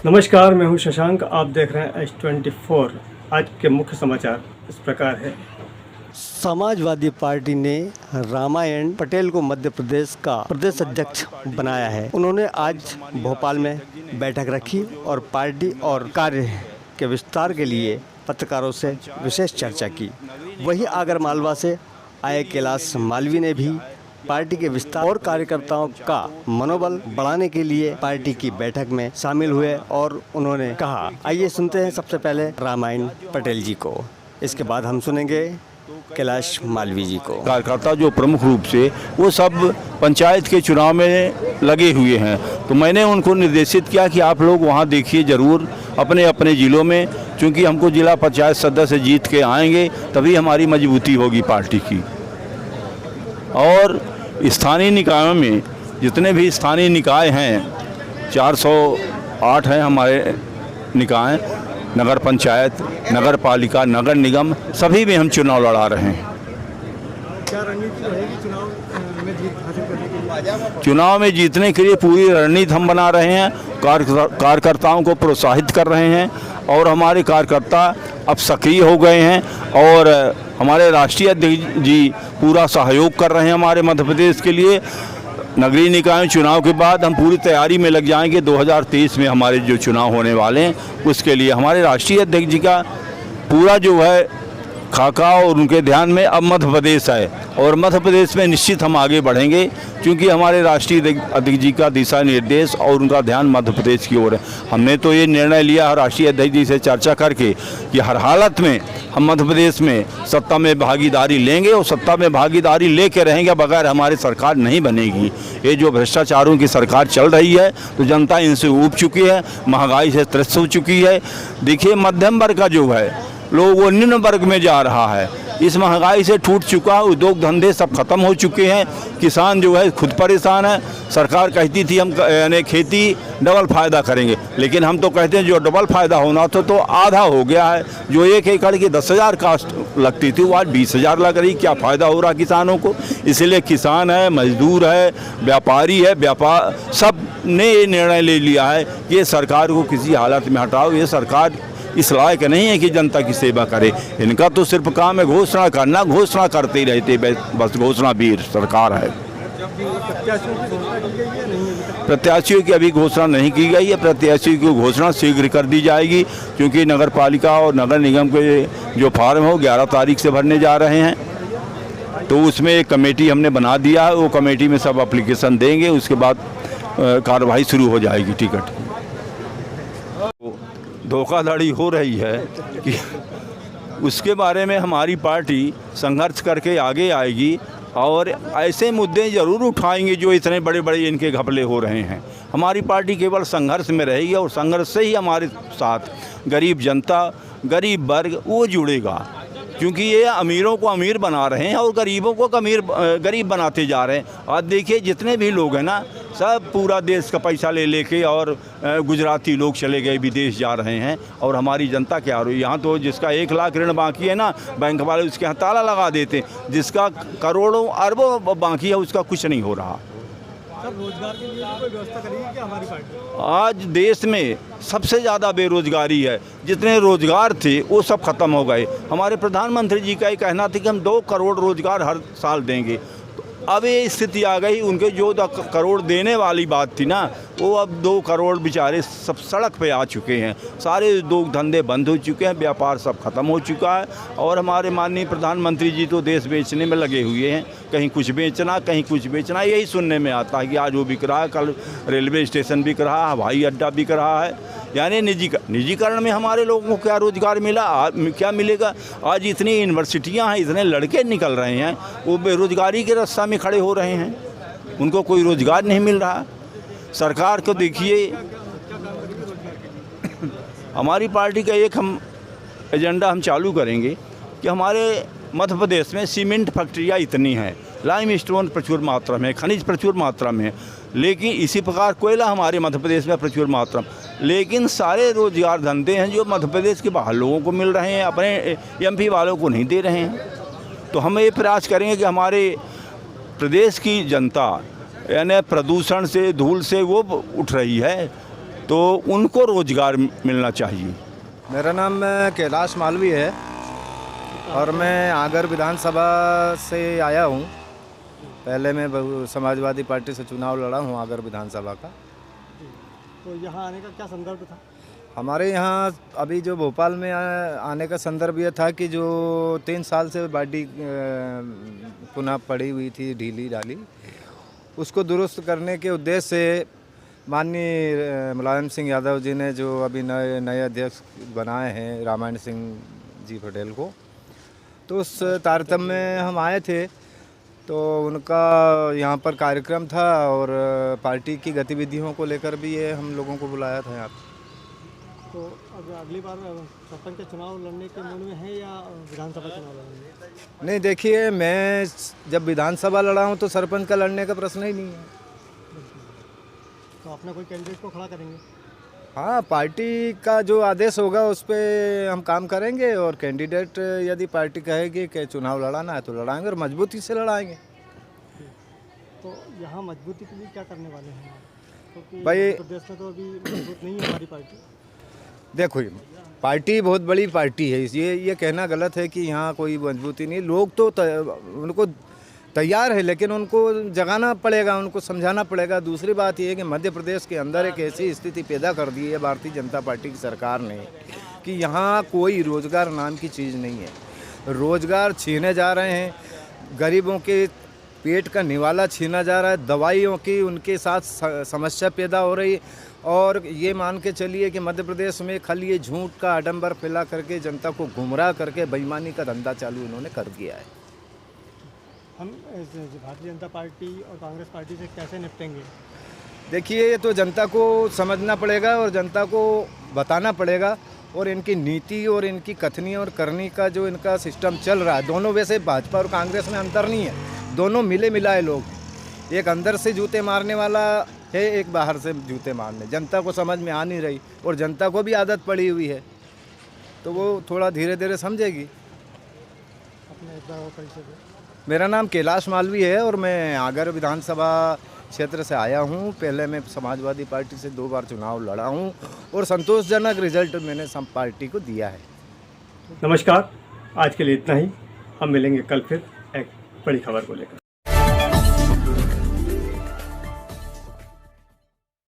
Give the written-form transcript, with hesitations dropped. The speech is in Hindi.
नमस्कार, मैं हूं शशांक। आप देख रहे हैं H24। आज के मुख्य समाचार इस प्रकार है। समाजवादी पार्टी ने रामायण पटेल को मध्य प्रदेश का प्रदेश अध्यक्ष बनाया है। उन्होंने आज भोपाल में बैठक रखी और पार्टी और कार्य के विस्तार के लिए पत्रकारों से विशेष चर्चा की। वहीं आगरमालवा से आए कैलाश मालवी ने भी पार्टी के विस्तार और कार्यकर्ताओं का मनोबल बढ़ाने के लिए पार्टी की बैठक में शामिल हुए और उन्होंने कहा। आइए सुनते हैं सबसे पहले रामायण पटेल जी को, इसके बाद हम सुनेंगे कैलाश मालवी जी को। कार्यकर्ता जो प्रमुख रूप से वो सब पंचायत के चुनाव में लगे हुए हैं, तो मैंने उनको निर्देशित किया कि आप लोग वहाँ देखिए ज़रूर अपने अपने ज़िलों में, क्योंकि हमको जिला पंचायत सदस्य जीत के आएंगे तभी हमारी मजबूती होगी पार्टी की। और स्थानीय निकायों में जितने भी स्थानीय निकाय हैं, 408 हैं हमारे निकाय, नगर पंचायत, नगर पालिका, नगर निगम, सभी में हम चुनाव लड़ा रहे हैं। क्या रणनीति रहेगी चुनाव में जीत हासिल करने के लिए? चुनाव में जीतने के लिए पूरी रणनीति हम बना रहे हैं, कार्यकर्ताओं को प्रोत्साहित कर रहे हैं और हमारे कार्यकर्ता अब सक्रिय हो गए हैं और हमारे राष्ट्रीय अध्यक्ष जी पूरा सहयोग कर रहे हैं हमारे मध्य प्रदेश के लिए। नगरीय निकाय चुनाव के बाद हम पूरी तैयारी में लग जाएंगे। 2023 में हमारे जो चुनाव होने वाले हैं उसके लिए हमारे राष्ट्रीय अध्यक्ष जी का पूरा जो है खाका और उनके ध्यान में अब मध्य प्रदेश है और मध्य प्रदेश में निश्चित हम आगे बढ़ेंगे, क्योंकि हमारे राष्ट्रीय अध्यक्ष जी का दिशा निर्देश और उनका ध्यान मध्य प्रदेश की ओर है। हमने तो ये निर्णय लिया राष्ट्रीय अध्यक्ष जी से चर्चा करके कि हर हालत में हम मध्य प्रदेश में सत्ता में भागीदारी लेंगे और सत्ता में भागीदारी लेके रहेंगे, बगैर हमारी सरकार नहीं बनेगी। ये जो भ्रष्टाचारों की सरकार चल रही है तो जनता इनसे ऊब चुकी है, महंगाई से त्रस्त हो चुकी है। देखिए मध्यम वर्ग का जो है लोग वो निम्न वर्ग में जा रहा है, इस महंगाई से टूट चुका, उद्योग धंधे सब खत्म हो चुके हैं, किसान जो है खुद परेशान है। सरकार कहती थी हम यानी खेती डबल फ़ायदा करेंगे, लेकिन हम तो कहते हैं जो डबल फ़ायदा होना था तो आधा हो गया है। जो 1 एकड़ की 10,000 कास्ट लगती थी वो आज 20,000 लग रही। क्या फ़ायदा हो रहा किसानों को? इसलिए किसान है, मजदूर है, व्यापारी है, व्यापार सब ने ये निर्णय ले लिया है कि ये सरकार को किसी हालत में हटाओ। ये सरकार इस लायक नहीं है कि जनता की सेवा करे। इनका तो सिर्फ काम है घोषणा करना, घोषणा करते ही रहते, बस घोषणा वीर सरकार है। प्रत्याशियों की अभी घोषणा नहीं की गई है, प्रत्याशियों की घोषणा शीघ्र कर दी जाएगी, क्योंकि नगर पालिका और नगर निगम के जो फॉर्म है वो 11 तारीख से भरने जा रहे हैं। तो उसमें एक कमेटी हमने बना दिया है, वो कमेटी में सब एप्लीकेशन देंगे, उसके बाद कार्रवाई शुरू हो जाएगी। टिकट धोखाधड़ी हो रही है कि उसके बारे में हमारी पार्टी संघर्ष करके आगे आएगी और ऐसे मुद्दे ज़रूर उठाएंगे जो इतने बड़े बड़े इनके घपले हो रहे हैं। हमारी पार्टी केवल संघर्ष में रहेगी और संघर्ष से ही हमारे साथ गरीब जनता, गरीब वर्ग वो जुड़ेगा, क्योंकि ये अमीरों को अमीर बना रहे हैं और गरीबों को गरीब बनाते जा रहे हैं। आज देखिए जितने भी लोग हैं ना, सब पूरा देश का पैसा ले लेके और गुजराती लोग चले गए विदेश जा रहे हैं और हमारी जनता क्या हो रही है। यहाँ तो जिसका 1 लाख ऋण बाकी है ना, बैंक वाले उसके यहाँ ताला लगा देते हैं। जिसका करोड़ों अरबों बाकी है उसका कुछ नहीं हो रहा। रोजगार के लिए कोई व्यवस्था करेगी क्या हमारी पार्टी? आज देश में सबसे ज़्यादा बेरोजगारी है, जितने रोजगार थे वो सब खत्म हो गए। हमारे प्रधानमंत्री जी का ये कहना था कि हम 2 करोड़ रोजगार हर साल देंगे, तो अब ये स्थिति आ गई। उनके जो 2 करोड़ देने वाली बात थी ना, वो अब 2 करोड़ बेचारे सब सड़क पे आ चुके हैं। सारे उद्योग धंधे बंद हो चुके हैं, व्यापार सब खत्म हो चुका है और हमारे माननीय प्रधानमंत्री जी तो देश बेचने में लगे हुए हैं। कहीं कुछ बेचना, कहीं कुछ बेचना, यही सुनने में आता है कि आज वो बिक रहा है, कल रेलवे स्टेशन बिक रहा है, हवाई अड्डा बिक रहा है। यानी निजीकरण में हमारे लोगों को क्या रोज़गार मिला, क्या मिलेगा? आज इतनी यूनिवर्सिटियाँ हैं, इतने लड़के निकल रहे हैं, वो बेरोज़गारी के रास्ता में खड़े हो रहे हैं, उनको कोई रोज़गार नहीं मिल रहा। सरकार को देखिए, हमारी पार्टी का एक हम एजेंडा हम चालू करेंगे कि हमारे मध्य प्रदेश में सीमेंट फैक्ट्रियाँ इतनी हैं, लाइम स्टोन प्रचुर मात्रा में, खनिज प्रचुर मात्रा में, लेकिन इसी प्रकार कोयला हमारे मध्य प्रदेश में प्रचुर मात्रा में, लेकिन सारे रोजगार धंधे हैं जो मध्य प्रदेश के बाहर लोगों को मिल रहे हैं, अपने MP वालों को नहीं दे रहे हैं। तो हम ये प्रयास करेंगे कि हमारे प्रदेश की जनता यानी प्रदूषण से, धूल से वो उठ रही है, तो उनको रोज़गार मिलना चाहिए। मेरा नाम कैलाश मालवी है और मैं आगर विधानसभा से आया हूँ। पहले मैं समाजवादी पार्टी से चुनाव लड़ा हूँ आगर विधानसभा का। तो यहाँ आने का क्या संदर्भ था? हमारे यहाँ अभी जो भोपाल में आने का संदर्भ ये था कि जो 3 साल से बाडी पुनः पड़ी हुई थी ढीली ढाली, उसको दुरुस्त करने के उद्देश्य से माननीय मुलायम सिंह यादव जी ने जो अभी नए अध्यक्ष बनाए हैं रामायण सिंह जी पटेल को, तो उस तारतम्य में हम आए थे। तो उनका यहाँ पर कार्यक्रम था और पार्टी की गतिविधियों को लेकर भी ये हम लोगों को बुलाया था यहाँ। तो अब अगली बार सरपंच के चुनाव लड़ने के मूड में है या विधानसभा चुनाव लड़ने? नहीं, देखिए, मैं जब विधानसभा लड़ा हूँ तो सरपंच का लड़ने का प्रश्न ही नहीं है। तो अपना कोई कैंडिडेट को खड़ा करेंगे? हाँ, पार्टी का जो आदेश होगा उस पर हम काम करेंगे और कैंडिडेट यदि पार्टी कहेगी कि चुनाव लड़ाना है तो लड़ाएंगे और मजबूती से लड़ाएंगे। तो यहाँ मजबूती के लिए क्या करने वाले हैं? क्योंकि भाई, प्रदेश में तो अभी मजबूत नहीं है हमारी पार्टी। देखो, पार्टी बहुत बड़ी पार्टी है, ये कहना गलत है कि यहाँ कोई मजबूती नहीं। लोग तो उनको तैयार है, लेकिन उनको जगाना पड़ेगा, उनको समझाना पड़ेगा। दूसरी बात यह है कि मध्य प्रदेश के अंदर एक ऐसी स्थिति पैदा कर दी है भारतीय जनता पार्टी की सरकार ने कि यहाँ कोई रोज़गार नाम की चीज़ नहीं है। रोज़गार छीने जा रहे हैं, गरीबों के पेट का निवाला छीना जा रहा है, दवाइयों की उनके साथ समस्या पैदा हो रही है। और ये मान के चलिए कि मध्य प्रदेश में खाली ये झूठ का आडंबर फैला करके जनता को गुमराह करके बेईमानी का धंधा चालू इन्होंने कर दिया है। हम भारतीय जनता पार्टी और कांग्रेस पार्टी से कैसे निपटेंगे? देखिए, ये तो जनता को समझना पड़ेगा और जनता को बताना पड़ेगा। और इनकी नीति और इनकी कथनी और करनी का जो इनका सिस्टम चल रहा है, दोनों वैसे भाजपा और कांग्रेस में अंतर नहीं है, दोनों मिले मिलाए लोग। एक अंदर से जूते मारने वाला है, एक बाहर से जूते मारने। जनता को समझ में आ नहीं रही और जनता को भी आदत पड़ी हुई है, तो वो थोड़ा धीरे धीरे समझेगी। अपने एक बार परिचय दें। मेरा नाम कैलाश मालवी है और मैं आगर विधानसभा क्षेत्र से आया हूँ। पहले मैं समाजवादी पार्टी से 2 बार चुनाव लड़ा हूँ और संतोषजनक रिजल्ट मैंने सम पार्टी को दिया है। नमस्कार, आज के लिए इतना ही। हम मिलेंगे कल फिर एक बड़ी खबर को लेकर।